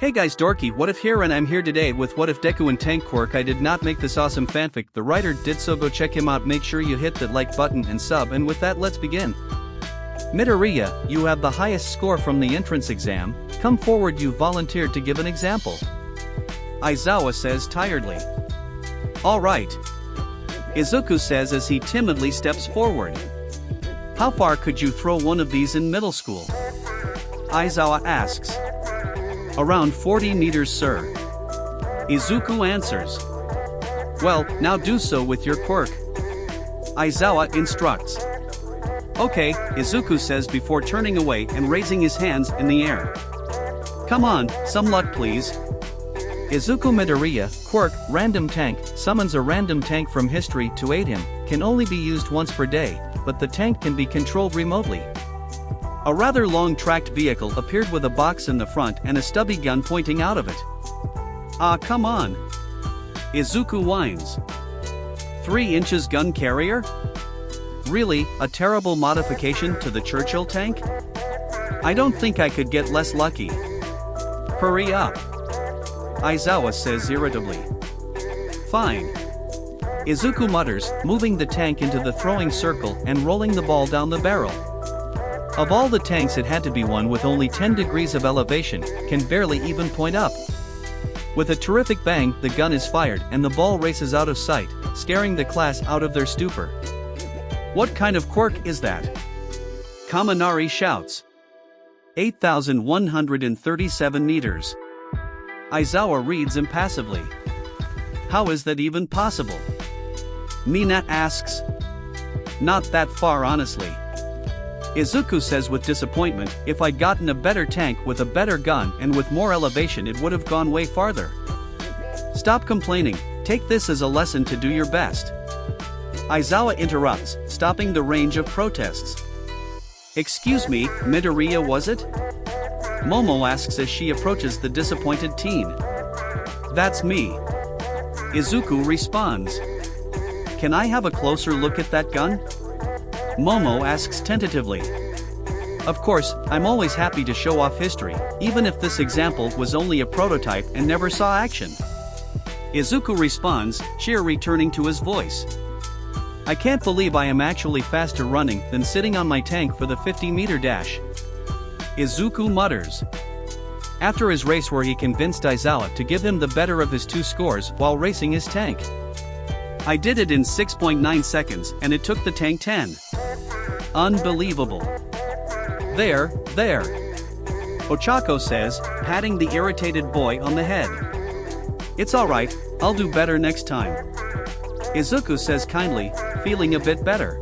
Hey guys, Dorky, What If here, and I'm here today with whatifdeku and tank quirk. I did not make this awesome fanfic, the writer did, so go check him out. Make sure you hit that like button and sub, and with that let's begin. Midoriya, you have the highest score from the entrance exam, come forward, you volunteered to give an example. Aizawa says tiredly. Alright. Izuku says as he timidly steps forward. How far could you throw one of these in middle school? Aizawa asks. Around 40 meters, sir. Izuku answers. Well, now do so with your quirk. Aizawa instructs. Okay, Izuku says before turning away and raising his hands in the air. Come on, some luck please. Izuku Midoriya, quirk, random tank, summons a random tank from history to aid him, can only be used once per day, but the tank can be controlled remotely. A rather long tracked vehicle appeared with a box in the front and a stubby gun pointing out of it. Ah, come on. Izuku whines. 3 inches gun carrier? Really, a terrible modification to the Churchill tank? I don't think I could get less lucky. Hurry up. Aizawa says irritably. Fine. Izuku mutters, moving the tank into the throwing circle and rolling the ball down the barrel. Of all the tanks, it had to be one with only 10 degrees of elevation, can barely even point up. With a terrific bang, the gun is fired and the ball races out of sight, scaring the class out of their stupor. What kind of quirk is that? Kaminari shouts. 8,137 meters. Aizawa reads impassively. How is that even possible? Mina asks. Not that far, honestly. Izuku says with disappointment, if I'd gotten a better tank with a better gun and with more elevation, it would have gone way farther. Stop complaining, take this as a lesson to do your best. Aizawa interrupts, stopping the range of protests. Excuse me, Midoriya was it? Momo asks as she approaches the disappointed teen. That's me. Izuku responds. Can I have a closer look at that gun? Momo asks tentatively. Of course, I'm always happy to show off history, even if this example was only a prototype and never saw action. Izuku responds, cheer returning to his voice. I can't believe I am actually faster running than sitting on my tank for the 50-meter dash. Izuku mutters. After his race where he convinced Aizawa to give him the better of his 2 scores while racing his tank. I did it in 6.9 seconds and it took the tank 10. Unbelievable. There. Ochako says, patting the irritated boy on the head. It's alright, I'll do better next time. Izuku says kindly, feeling a bit better.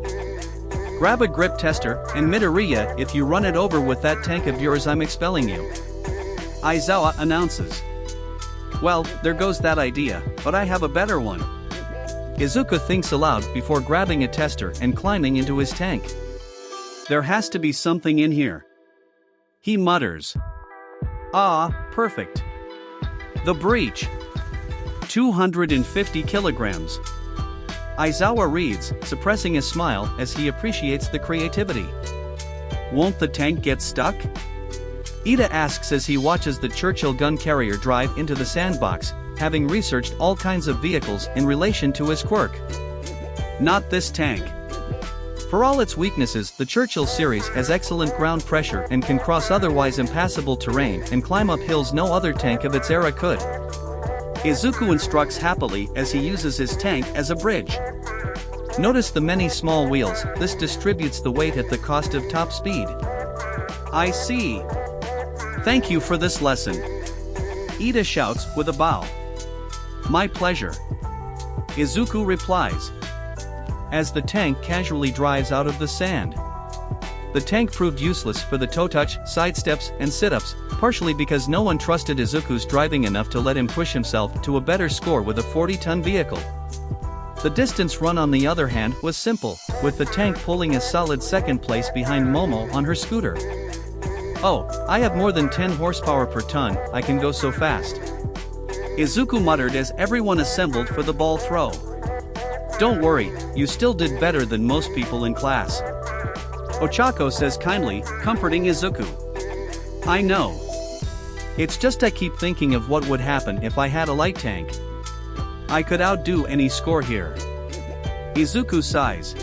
Grab a grip tester, and Midoriya, if you run it over with that tank of yours I'm expelling you. Aizawa announces. Well, there goes that idea, but I have a better one. Izuku thinks aloud before grabbing a tester and climbing into his tank. There has to be something in here. He mutters. Ah, perfect. The breech. 250 kilograms. Aizawa reads, suppressing a smile as he appreciates the creativity. Won't the tank get stuck? Ida asks as he watches the Churchill gun carrier drive into the sandbox, having researched all kinds of vehicles in relation to his quirk. Not this tank. For all its weaknesses, the Churchill series has excellent ground pressure and can cross otherwise impassable terrain and climb up hills no other tank of its era could. Izuku instructs happily as he uses his tank as a bridge. Notice the many small wheels, this distributes the weight at the cost of top speed. I see. Thank you for this lesson. Ida shouts with a bow. My pleasure. Izuku replies. As the tank casually drives out of the sand. The tank proved useless for the toe touch, sidesteps, and sit-ups, partially because no one trusted Izuku's driving enough to let him push himself to a better score with a 40-ton vehicle. The distance run on the other hand was simple, with the tank pulling a solid second place behind Momo on her scooter. Oh, I have more than 10 horsepower per ton, I can go so fast. Izuku muttered as everyone assembled for the ball throw. Don't worry, you still did better than most people in class. Ochako says kindly, comforting Izuku. I know. It's just I keep thinking of what would happen if I had a light tank. I could outdo any score here. Izuku sighs.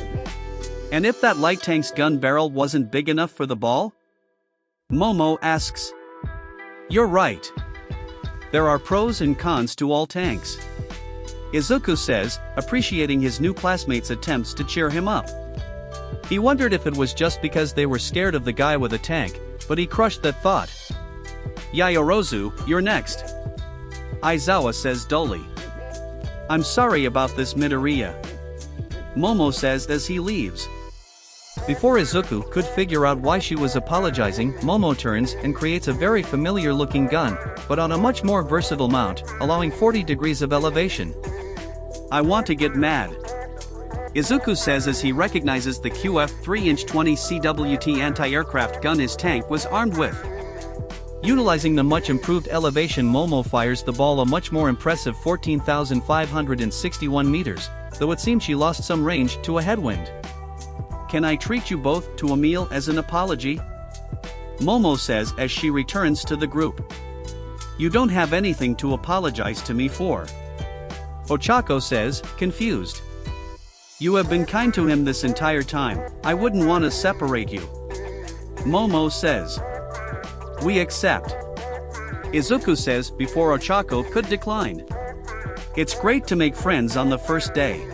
And if that light tank's gun barrel wasn't big enough for the ball? Momo asks. You're right. There are pros and cons to all tanks. Izuku says, appreciating his new classmates' attempts to cheer him up. He wondered if it was just because they were scared of the guy with a tank, but he crushed that thought. Yayorozu, you're next. Aizawa says dully. I'm sorry about this, Midoriya. Momo says as he leaves. Before Izuku could figure out why she was apologizing, Momo turns and creates a very familiar-looking gun, but on a much more versatile mount, allowing 40 degrees of elevation. I want to get mad. Izuku says as he recognizes the QF 3-inch 20 CWT anti-aircraft gun his tank was armed with. Utilizing the much improved elevation, Momo fires the ball a much more impressive 14,561 meters, though it seems she lost some range to a headwind. Can I treat you both to a meal as an apology? Momo says as she returns to the group. You don't have anything to apologize to me for. Ochako says, confused. You have been kind to him this entire time, I wouldn't want to separate you. Momo says. We accept. Izuku says before Ochako could decline. It's great to make friends on the first day.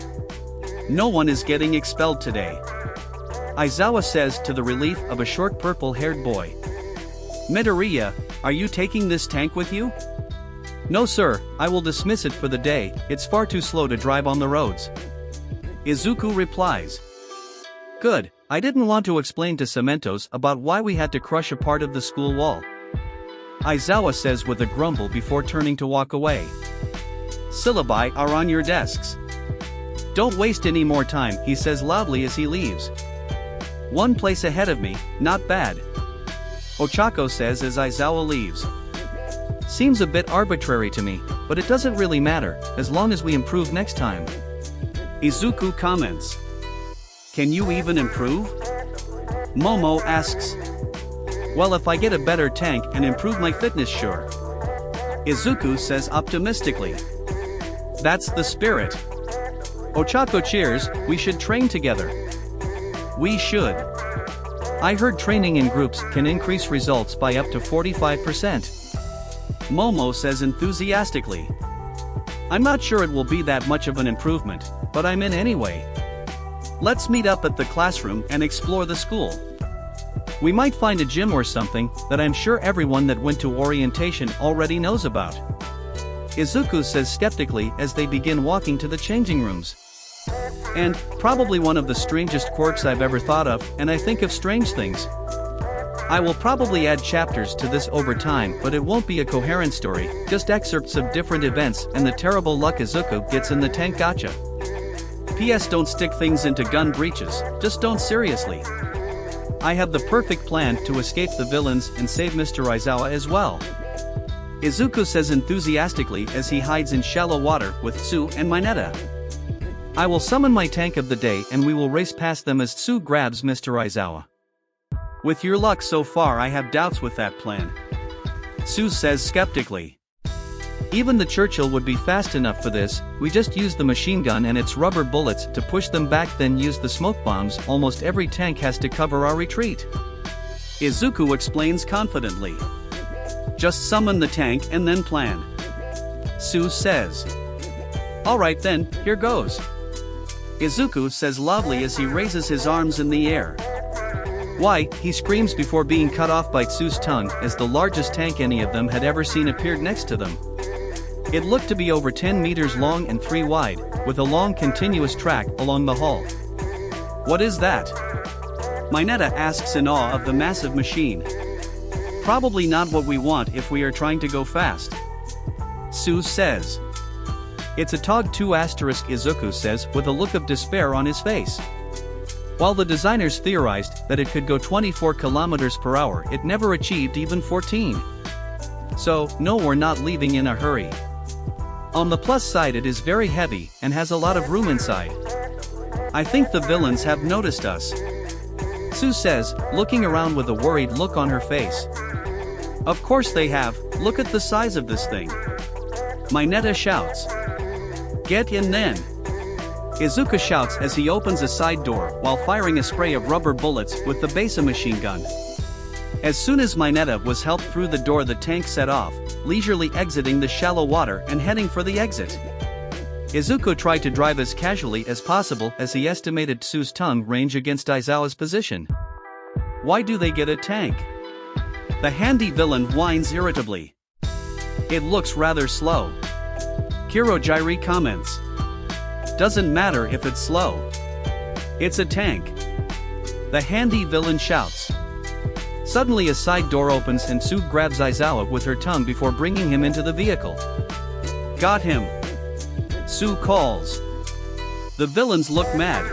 No one is getting expelled today. Aizawa says to the relief of a short purple-haired boy. Midoriya, are you taking this tank with you? No sir, I will dismiss it for the day, it's far too slow to drive on the roads. Izuku replies. Good, I didn't want to explain to Cementos about why we had to crush a part of the school wall. Aizawa says with a grumble before turning to walk away. Syllabi are on your desks. Don't waste any more time, he says loudly as he leaves. One place ahead of me, not bad. Ochako says as Aizawa leaves. Seems a bit arbitrary to me, but it doesn't really matter, as long as we improve next time. Izuku comments. Can you even improve? Momo asks. Well, if I get a better tank and improve my fitness, sure. Izuku says optimistically. That's the spirit. Ochako cheers, we should train together. We should. I heard training in groups can increase results by up to 45%. Momo says enthusiastically. I'm not sure it will be that much of an improvement, but I'm in anyway. Let's meet up at the classroom and explore the school. We might find a gym or something that I'm sure everyone that went to orientation already knows about. Izuku says skeptically as they begin walking to the changing rooms. And, probably one of the strangest quirks I've ever thought of, and I think of strange things. I will probably add chapters to this over time, but it won't be a coherent story, just excerpts of different events and the terrible luck Izuku gets in the tank gacha. P.S. Don't stick things into gun breeches, just don't seriously. I have the perfect plan to escape the villains and save Mr. Aizawa as well. Izuku says enthusiastically as he hides in shallow water with Tsu and Mineta. I will summon my tank of the day and we will race past them as Tsu grabs Mr. Aizawa. With your luck so far, I have doubts with that plan. Tsu says skeptically. Even the Churchill would be fast enough for this, we just use the machine gun and its rubber bullets to push them back, then use the smoke bombs. Almost every tank has to cover our retreat. Izuku explains confidently. Just summon the tank and then plan. Tsu says. Alright then, here goes. Izuku says loudly as he raises his arms in the air. Why, he screams before being cut off by Tsu's tongue as the largest tank any of them had ever seen appeared next to them. It looked to be over 10 meters long and 3 wide, with a long continuous track along the hull. What is that? Mineta asks in awe of the massive machine. Probably not what we want if we are trying to go fast. Tsu says. It's a TOG 2*, Izuku says with a look of despair on his face. While the designers theorized that it could go 24 kilometers per hour, it never achieved even 14. So, no, we're not leaving in a hurry. On the plus side, it is very heavy and has a lot of room inside. I think the villains have noticed us. Tsu says, looking around with a worried look on her face. Of course they have, look at the size of this thing. Mineta shouts. Get in then. Izuku shouts as he opens a side door while firing a spray of rubber bullets with the Besa machine gun. As soon as Mineta was helped through the door, the tank set off, leisurely exiting the shallow water and heading for the exit. Izuku tried to drive as casually as possible as he estimated Tsu's tongue range against Aizawa's position. Why do they get a tank? The handy villain whines irritably. It looks rather slow. Kirojiri comments. Doesn't matter if it's slow. It's a tank. The handy villain shouts. Suddenly a side door opens and Tsu grabs Aizawa with her tongue before bringing him into the vehicle. Got him. Tsu calls. The villains look mad.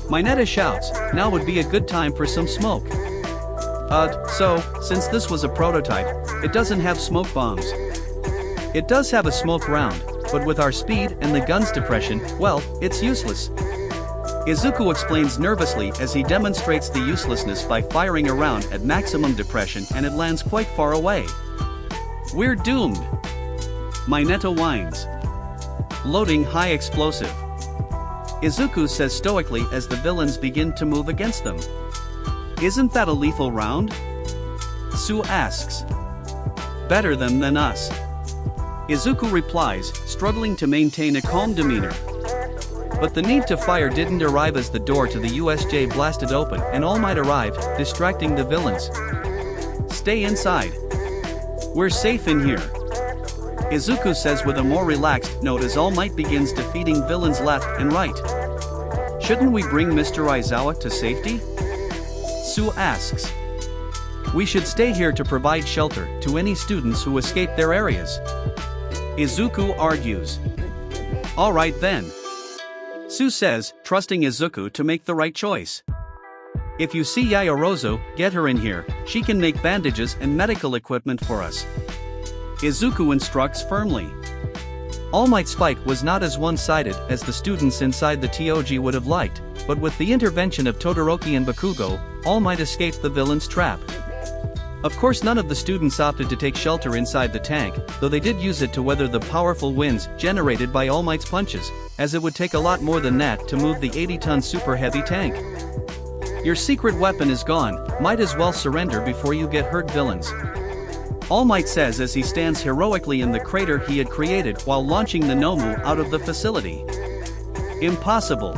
Mineta shouts, now would be a good time for some smoke. So, since this was a prototype, it doesn't have smoke bombs. It does have a smoke round, but with our speed and the gun's depression, well, it's useless. Izuku explains nervously as he demonstrates the uselessness by firing a round at maximum depression and it lands quite far away. We're doomed. Mineta whines. Loading high explosive. Izuku says stoically as the villains begin to move against them. Isn't that a lethal round? Tsu asks. Better than us. Izuku replies, struggling to maintain a calm demeanor. But the need to fire didn't arrive as the door to the USJ blasted open and All Might arrived, distracting the villains. Stay inside. We're safe in here. Izuku says with a more relaxed note as All Might begins defeating villains left and right. Shouldn't we bring Mr. Aizawa to safety? Tsu asks. We should stay here to provide shelter to any students who escape their areas. Izuku argues. Alright then. Tsu says, trusting Izuku to make the right choice. If you see Yayorozu, get her in here, she can make bandages and medical equipment for us. Izuku instructs firmly. All Might's fight was not as one-sided as the students inside the TOG would have liked, but with the intervention of Todoroki and Bakugo, All Might escaped the villain's trap. Of course none of the students opted to take shelter inside the tank, though they did use it to weather the powerful winds generated by All Might's punches, as it would take a lot more than that to move the 80-ton super heavy tank. Your secret weapon is gone, might as well surrender before you get hurt, villains. All Might says as he stands heroically in the crater he had created while launching the Nomu out of the facility. Impossible.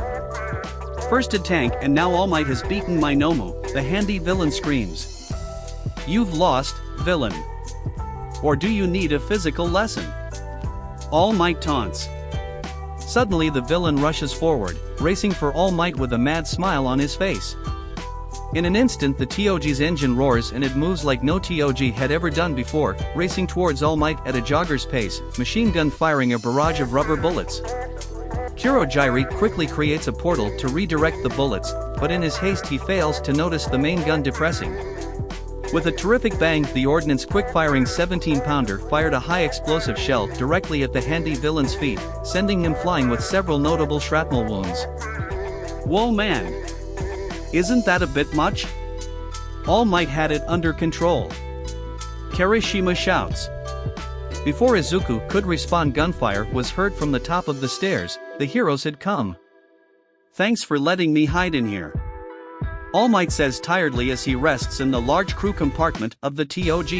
First a tank and now All Might has beaten my Nomu, the handy villain screams. You've lost, villain. Or do you need a physical lesson? All Might taunts. Suddenly the villain rushes forward, racing for All Might with a mad smile on his face. In an instant the TOG's engine roars and it moves like no TOG had ever done before, racing towards All Might at a jogger's pace, machine gun firing a barrage of rubber bullets. Kirojiri quickly creates a portal to redirect the bullets, but in his haste he fails to notice the main gun depressing. With a terrific bang, the ordnance quick-firing 17-pounder fired a high-explosive shell directly at the handy villain's feet, sending him flying with several notable shrapnel wounds. Whoa man! Isn't that a bit much? All Might had it under control. Kirishima shouts. Before Izuku could respond, gunfire was heard from the top of the stairs. The heroes had come. Thanks for letting me hide in here. All Might says tiredly as he rests in the large crew compartment of the TOG.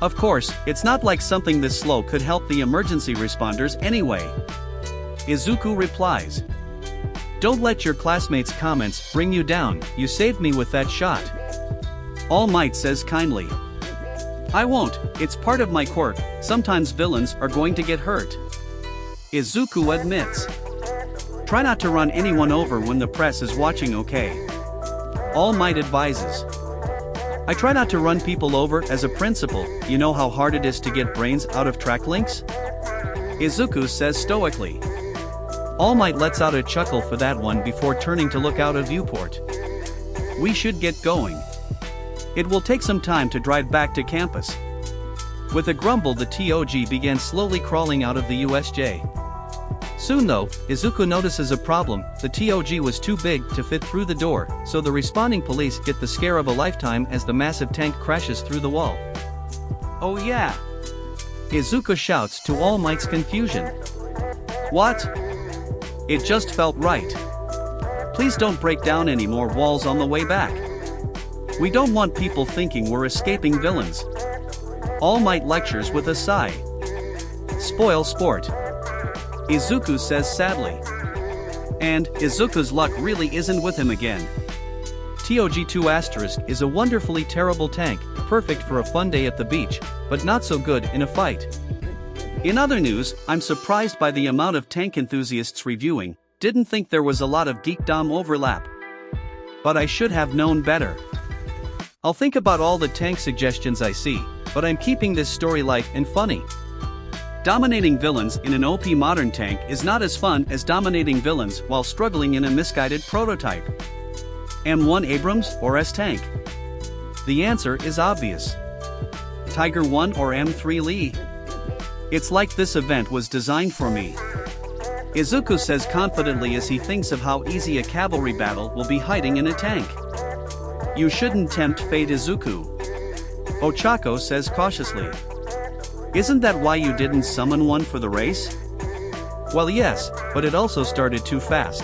Of course, it's not like something this slow could help the emergency responders anyway. Izuku replies. Don't let your classmates' comments bring you down, you saved me with that shot. All Might says kindly. I won't, it's part of my quirk, sometimes villains are going to get hurt. Izuku admits. Try not to run anyone over when the press is watching, okay? All Might advises. I try not to run people over as a principal, you know how hard it is to get brains out of track links? Izuku says stoically. All Might lets out a chuckle for that one before turning to look out a viewport. We should get going. It will take some time to drive back to campus. With a grumble the TOG began slowly crawling out of the USJ. Soon though, Izuku notices a problem. The TOG was too big to fit through the door, so the responding police get the scare of a lifetime as the massive tank crashes through the wall. "Oh yeah!" Izuku shouts to All Might's confusion. "What? It just felt right. Please don't break down any more walls on the way back. We don't want people thinking we're escaping villains." All Might lectures with a sigh. "Spoil sport," Izuku says sadly. And Izuku's luck really isn't with him again. TOG2** is a wonderfully terrible tank, perfect for a fun day at the beach, but not so good in a fight. In other news, I'm surprised by the amount of tank enthusiasts reviewing. Didn't think there was a lot of geekdom overlap. But I should have known better. I'll think about all the tank suggestions I see, but I'm keeping this story light and funny. Dominating villains in an OP modern tank is not as fun as dominating villains while struggling in a misguided prototype. M1 Abrams or S-Tank? The answer is obvious. Tiger 1 or M3 Lee? It's like this event was designed for me. Izuku says confidently as he thinks of how easy a cavalry battle will be hiding in a tank. You shouldn't tempt fate, Izuku. Ochako says cautiously. Isn't that why you didn't summon one for the race? Well yes, but it also started too fast.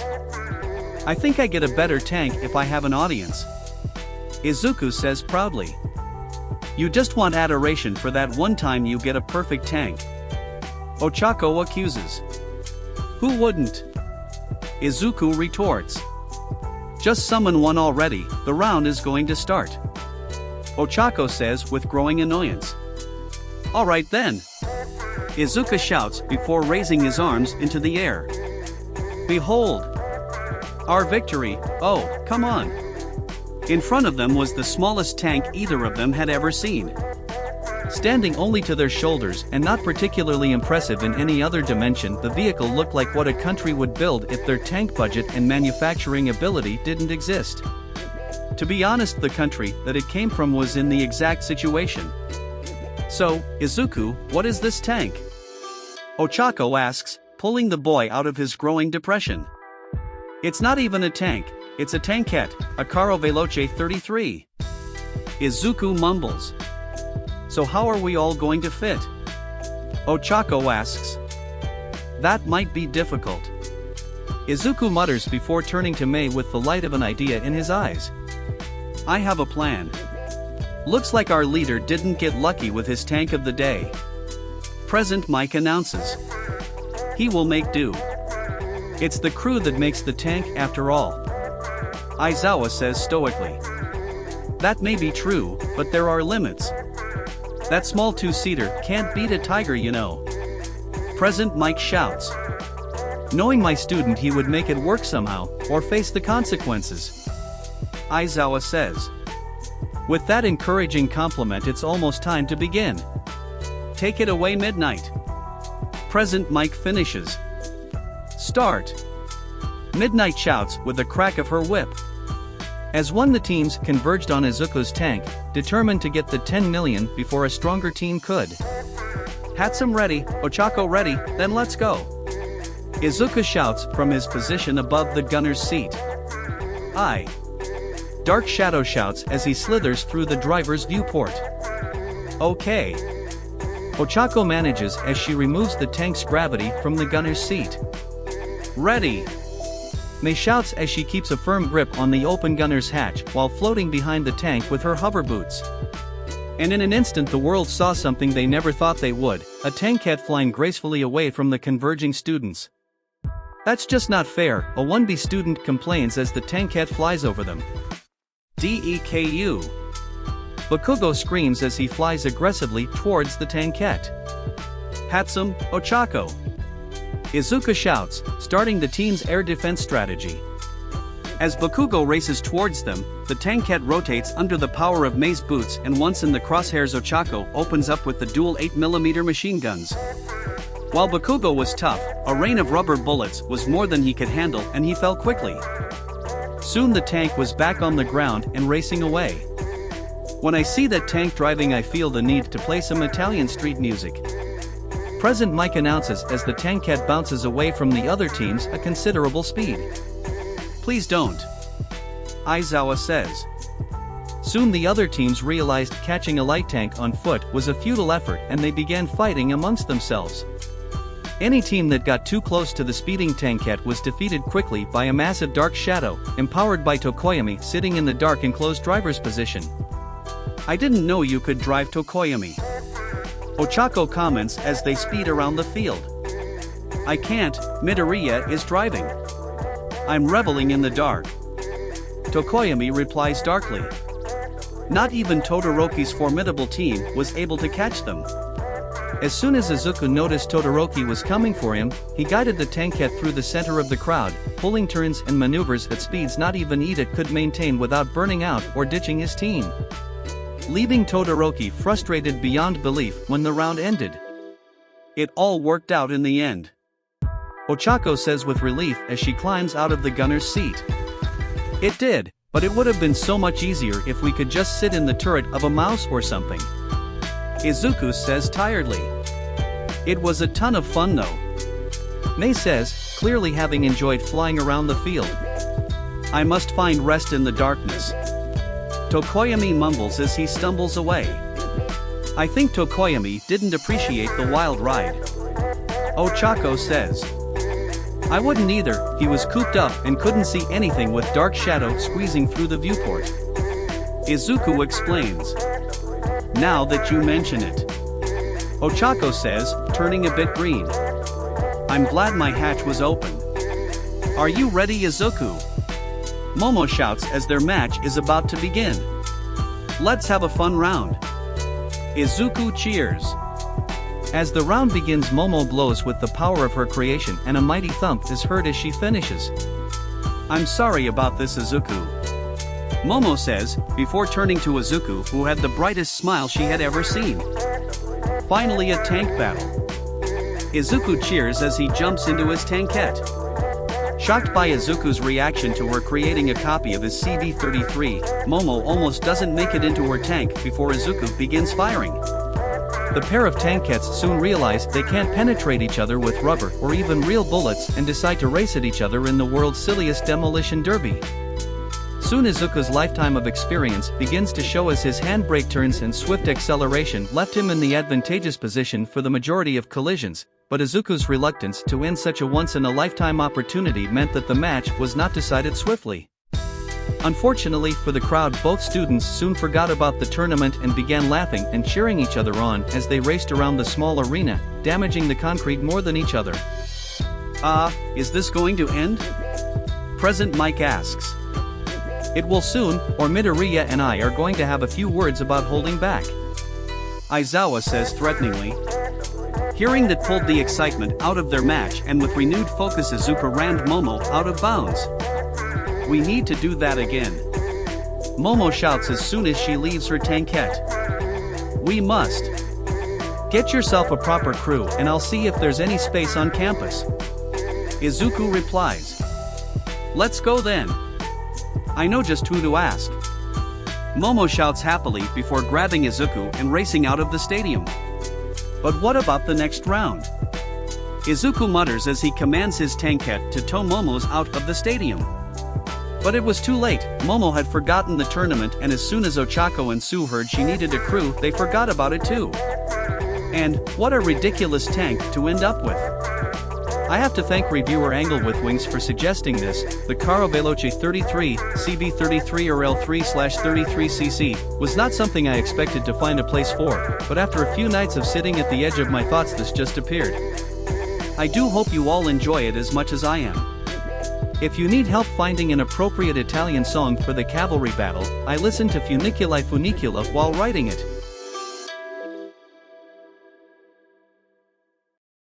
I think I get a better tank if I have an audience. Izuku says proudly. You just want adoration for that one time you get a perfect tank. Ochako accuses. Who wouldn't? Izuku retorts. Just summon one already, the round is going to start. Ochako says with growing annoyance. Alright then. Izuku shouts before raising his arms into the air. Behold! Our victory, oh, come on. In front of them was the smallest tank either of them had ever seen. Standing only to their shoulders and not particularly impressive in any other dimension, the vehicle looked like what a country would build if their tank budget and manufacturing ability didn't exist. To be honest, the country that it came from was in the exact situation. So, Izuku, what is this tank? Ochako asks, pulling the boy out of his growing depression. It's not even a tank, it's a tankette, a Carro Veloce 33. Izuku mumbles. So how are we all going to fit? Ochako asks. That might be difficult. Izuku mutters before turning to Mei with the light of an idea in his eyes. I have a plan. Looks like our leader didn't get lucky with his tank of the day. Present Mike announces. He will make do. It's the crew that makes the tank after all. Aizawa says stoically. That may be true, but there are limits. That small two-seater can't beat a tiger, you know. Present Mike shouts. Knowing my student, he would make it work somehow, or face the consequences. Aizawa says. With that encouraging compliment, it's almost time to begin. Take it away, Midnight. Present Mike finishes. Start. Midnight shouts with a crack of her whip. As one, the teams converged on Izuku's tank, determined to get the 10 million before a stronger team could. Hatsum ready, Ochako ready, then let's go. Izuku shouts from his position above the gunner's seat. Aye. Dark Shadow shouts as he slithers through the driver's viewport. Okay. Ochako manages as she removes the tank's gravity from the gunner's seat. Ready. Mei shouts as she keeps a firm grip on the open gunner's hatch while floating behind the tank with her hover boots. And in an instant the world saw something they never thought they would, a tankette flying gracefully away from the converging students. That's just not fair, a 1B student complains as the tankette flies over them. Deku. Bakugo screams as he flies aggressively towards the tankette. Hatsum, Ochako. Izuku shouts, starting the team's air defense strategy. As Bakugo races towards them, the tankette rotates under the power of Mei's boots, and once in the crosshairs, Ochako opens up with the dual 8mm machine guns. While Bakugo was tough, a rain of rubber bullets was more than he could handle and he fell quickly. Soon the tank was back on the ground and racing away. When I see that tank driving, I feel the need to play some Italian street music. Present Mike announces as the tankette bounces away from the other teams at considerable speed. Please don't, Aizawa says. Soon the other teams realized catching a light tank on foot was a futile effort and they began fighting amongst themselves. Any team that got too close to the speeding tankette was defeated quickly by a massive dark shadow, empowered by Tokoyami sitting in the dark enclosed driver's position. I didn't know you could drive Tokoyami, Ochako comments as they speed around the field. I can't, Midoriya is driving. I'm reveling in the dark, Tokoyami replies darkly. Not even Todoroki's formidable team was able to catch them. As soon as Izuku noticed Todoroki was coming for him, he guided the tankette through the center of the crowd, pulling turns and maneuvers at speeds not even Ida could maintain without burning out or ditching his team, leaving Todoroki frustrated beyond belief when the round ended. It all worked out in the end, Ochako says with relief as she climbs out of the gunner's seat. It did, but it would have been so much easier if we could just sit in the turret of a mouse or something, Izuku says tiredly. It was a ton of fun though, Mei says, clearly having enjoyed flying around the field. I must find rest in the darkness, Tokoyami mumbles as he stumbles away. I think Tokoyami didn't appreciate the wild ride, Ochako says. I wouldn't either, he was cooped up and couldn't see anything with dark shadow squeezing through the viewport, Izuku explains. Now that you mention it, Ochako says, turning a bit green. I'm glad my hatch was open. Are you ready, Izuku? Momo shouts as their match is about to begin. Let's have a fun round. Izuku cheers. As the round begins, Momo blows with the power of her creation and a mighty thump is heard as she finishes. I'm sorry about this, Izuku, Momo says, before turning to Izuku, who had the brightest smile she had ever seen. Finally a tank battle. Izuku cheers as he jumps into his tankette. Shocked by Izuku's reaction to her creating a copy of his CD-33, Momo almost doesn't make it into her tank before Izuku begins firing. The pair of tankettes soon realize they can't penetrate each other with rubber or even real bullets and decide to race at each other in the world's silliest demolition derby. Soon Izuku's lifetime of experience begins to show as his handbrake turns and swift acceleration left him in the advantageous position for the majority of collisions, but Izuku's reluctance to end such a once-in-a-lifetime opportunity meant that the match was not decided swiftly. Unfortunately for the crowd, both students soon forgot about the tournament and began laughing and cheering each other on as they raced around the small arena, damaging the concrete more than each other. Is this going to end? Present Mike asks. It will soon, or Midoriya and I are going to have a few words about holding back, Aizawa says threateningly. Hearing that pulled the excitement out of their match, and with renewed focus Izuku rammed Momo out of bounds. We need to do that again, Momo shouts as soon as she leaves her tankette. We must. Get yourself a proper crew and I'll see if there's any space on campus, Izuku replies. Let's go then. I know just who to ask, Momo shouts happily before grabbing Izuku and racing out of the stadium. But what about the next round? Izuku mutters as he commands his tankette to tow Momo's out of the stadium. But it was too late, Momo had forgotten the tournament, and as soon as Ochako and Sue heard she needed a crew, they forgot about it too. And, what a ridiculous tank to end up with. I have to thank reviewer Angle with Wings for suggesting this. The Caro Veloce 33, CB33 or L3/33cc, was not something I expected to find a place for, but after a few nights of sitting at the edge of my thoughts this just appeared. I do hope you all enjoy it as much as I am. If you need help finding an appropriate Italian song for the cavalry battle, I listened to Funiculi Funicula while writing it.